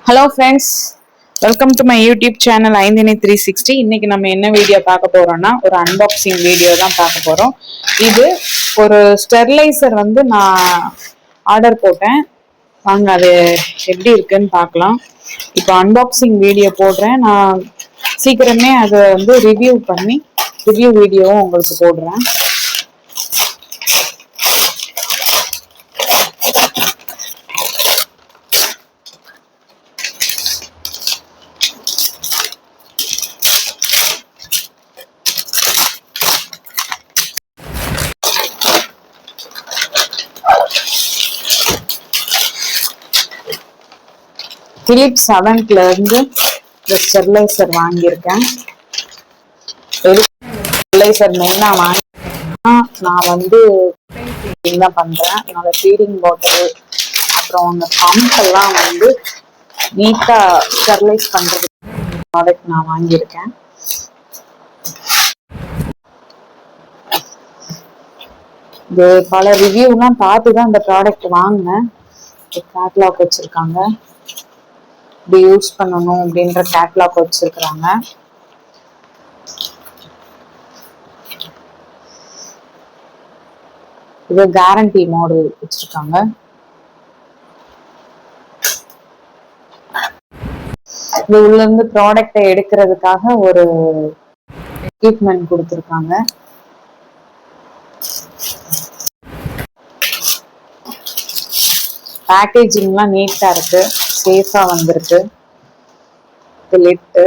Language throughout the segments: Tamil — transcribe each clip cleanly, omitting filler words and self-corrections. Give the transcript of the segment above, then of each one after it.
Hello friends, welcome to my YouTube channel ஐந்தினி 360. இன்னைக்கு நம்ம என்ன வீடியோ பார்க்க போறோம்னா ஒரு அன்பாக்சிங் வீடியோ தான் பார்க்க போறோம். இது ஒரு ஸ்டெர்லைசர் நான் ஆர்டர் போட்டேன். வாங்க அது எப்படி இருக்குன்னு பார்க்கலாம். இப்போ அன்பாக்சிங் வீடியோ போடுறேன். நான் சீக்கிரமே அதை ரிவ்யூ பண்ணி ரிவ்யூ வீடியோவும் உங்களுக்கு போடுறேன். பிலிப்ஸ் 7ல இருந்து இந்த ஸ்டெர்லைசர் வாங்கியிருக்கேன். ஸ்டெர்லைசர் மெயினா வாங்கி நான் தான் பண்றேன். என்னோட ஃபீடிங் பாட்டில் அப்புறம் அந்த பம்ப் எல்லாம் நீட்டா ஸ்டெர்லைஸ் பண்றதுக்கு ப்ராடக்ட் நான் வாங்கியிருக்கேன். இது பல ரிவ்யூலாம் பார்த்துதான் இந்த ப்ராடக்ட் வாங்கினேன். கேட்லாக் வச்சிருக்காங்க, இப்படி யூஸ் பண்ணணும் அப்படின்ற கேட்லாக் வச்சிருக்கிறாங்க. இது கேரண்டி மாடல் வச்சிருக்காங்க. இது உள்ள இருந்து ப்ராடக்டை எடுக்கிறதுக்காக ஒரு எக்யூப்மெண்ட் கொடுத்துருக்காங்க. பேக்கேஜிங்லாம் நீட்டா இருக்கு, சேஃபா வந்திருக்கு. லிட்டு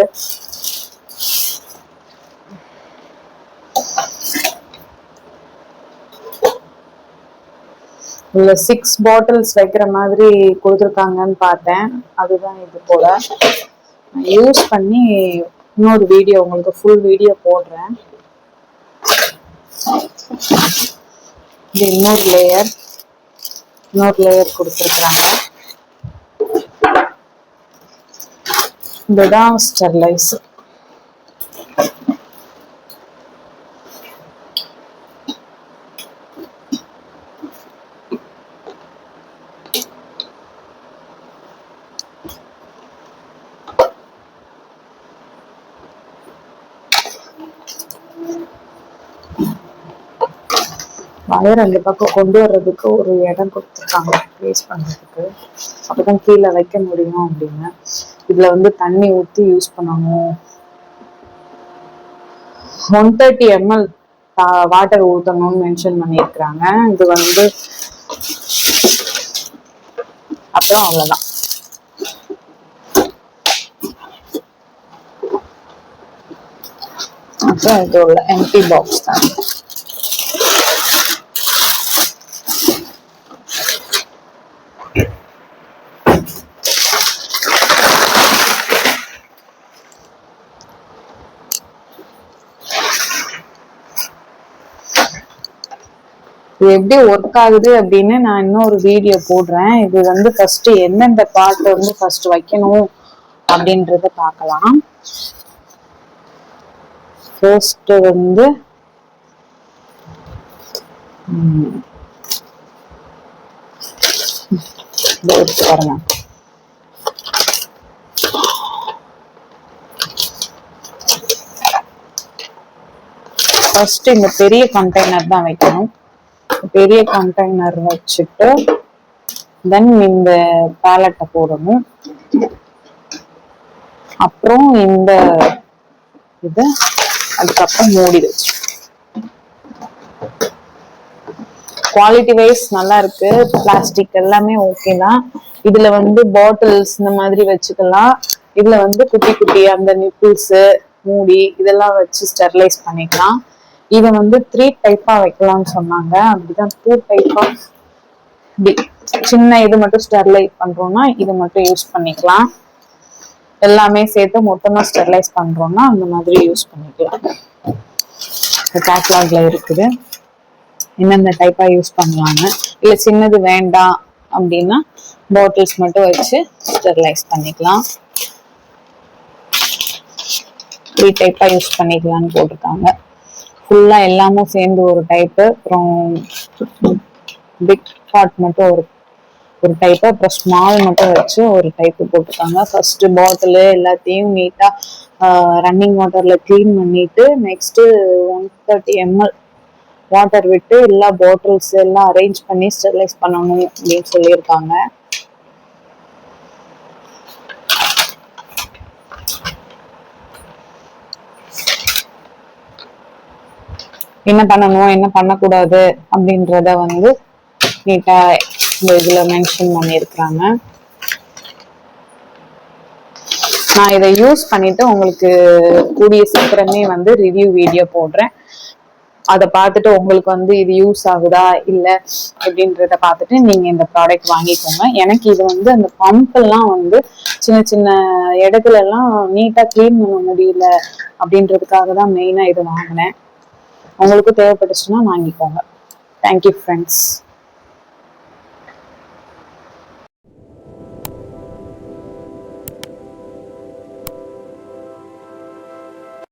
உள்ள 6 பாட்டில்ஸ் வைக்கிற மாதிரி கொடுத்துருக்காங்கன்னு பார்த்தேன். அதுதான் இது போல. யூஸ் பண்ணி இன்னொரு வீடியோ உங்களுக்கு ஃபுல் வீடியோ போடுறேன். இது இன்னொரு லேயர் கொடுத்துருக்காங்க. இதுதான் ஸ்டெர்லைசர். வயர் அந்த பக்கம் கொண்டு வர்றதுக்கு ஒரு இடம் கொடுத்துருக்காங்க, ப்ளேஸ் பண்றதுக்கு. அப்பதான் கீழே வைக்க முடியும் அப்படின்னு. இதுல தண்ணி ஊற்றி யூஸ் பண்ணணும். 130 ml வாட்டர் ஊற்றணும்னு மென்ஷன் பண்ணியிருக்கிறாங்க. இது அப்புறம் அவ்வளவுதான். அப்புறம் இது உள்ள எம்டி பாக்ஸ் தான். இது எப்படி ஒர்க் ஆகுது அப்படின்னு நான் இன்னொரு வீடியோ போடுறேன். இது ஃபர்ஸ்ட் எந்தெந்த பார்ட் ஃபர்ஸ்ட் வைக்கணும் அப்படின்றத பார்க்கலாம். ஃபர்ஸ்ட் பாருங்க. ஃபர்ஸ்ட் இந்த பெரிய கண்டெய்னர் தான் வைக்கணும். பெரிய கண்டெய்னர் வச்சுட்டு தென் இந்த பேலட்டை போடணும். அப்புறம் இந்த இது அதுக்கப்புறம் மூடி வச்சு. குவாலிட்டி வைஸ் நல்லா இருக்கு. பிளாஸ்டிக் எல்லாமே ஓகே தான். இதுல பாட்டில்ஸ் இந்த மாதிரி வச்சுக்கலாம். இதுல குட்டி குட்டி அந்த நிப்பிள்ஸ் மூடி இதெல்லாம் வச்சு ஸ்டெர்லைஸ் பண்ணிக்கலாம். இதை 3 டைப்பா வைக்கலாம்னு சொன்னாங்க. அப்படிதான் 2 டைப்பா. சின்ன இது மட்டும் ஸ்டெர்லைஸ் பண்றோம்னா இது மட்டும் யூஸ் பண்ணிக்கலாம். எல்லாமே சேர்த்து மொத்தமா ஸ்டெர்லைஸ் பண்றோம்னா அந்த மாதிரி யூஸ் பண்ணிக்கலாம். கேட்லாக்ல இருக்குது என்னென்ன டைப்பா யூஸ் பண்ணலாம்னு. இல்ல சின்னது வேண்டாம் அப்படின்னா பாட்டில்ஸ் மட்டும் வச்சு ஸ்டெர்லைஸ் பண்ணிக்கலாம். 3 டைப்பா யூஸ் பண்ணிக்கலாம்னு போட்டிருக்காங்க. ஃபுல்லா எல்லாமும் சேர்ந்து ஒரு டைப்பு, அப்புறம் பிக் பாட் மட்டும் ஒரு ஒரு டைப், அப்புறம் ஸ்மால் மட்டும் வச்சு ஒரு டைப் போட்டிருக்காங்க. ஃபர்ஸ்ட் பாட்டில் எல்லாத்தையும் நீட்டா ரன்னிங் வாட்டர்ல கிளீன் பண்ணிட்டு நெக்ஸ்ட் 130 ml வாட்டர் விட்டு எல்லா பாட்டில்ஸ் எல்லாம் அரேஞ்ச் பண்ணி ஸ்டெரிலைஸ் பண்ணணும் அப்படின்னு சொல்லியிருக்காங்க. என்ன பண்ணணும் என்ன பண்ணக்கூடாது அப்படின்றத வந்து நீட்டா இந்த இதுல மென்ஷன் பண்ணியிருக்கிறாங்க. நான் இதை யூஸ் பண்ணிட்டு உங்களுக்கு கூடிய சீக்கிரமே வந்து ரிவ்யூ வீடியோ போடுறேன். அதை பார்த்துட்டு உங்களுக்கு வந்து இது யூஸ் ஆகுதா இல்லை அப்படின்றத பார்த்துட்டு நீங்க இந்த ப்ராடக்ட் வாங்கிக்கோங்க. எனக்கு இது வந்து அந்த பம்ப் எல்லாம் வந்து சின்ன சின்ன இடத்துல எல்லாம் நீட்டா கிளீன் பண்ண முடியல அப்படின்றதுக்காக தான் மெயினா இது வாங்கினேன். உங்களுக்கு தேவைப்பட்டுச்சுன்னா வாங்கிக்கோங்க. Thank you friends.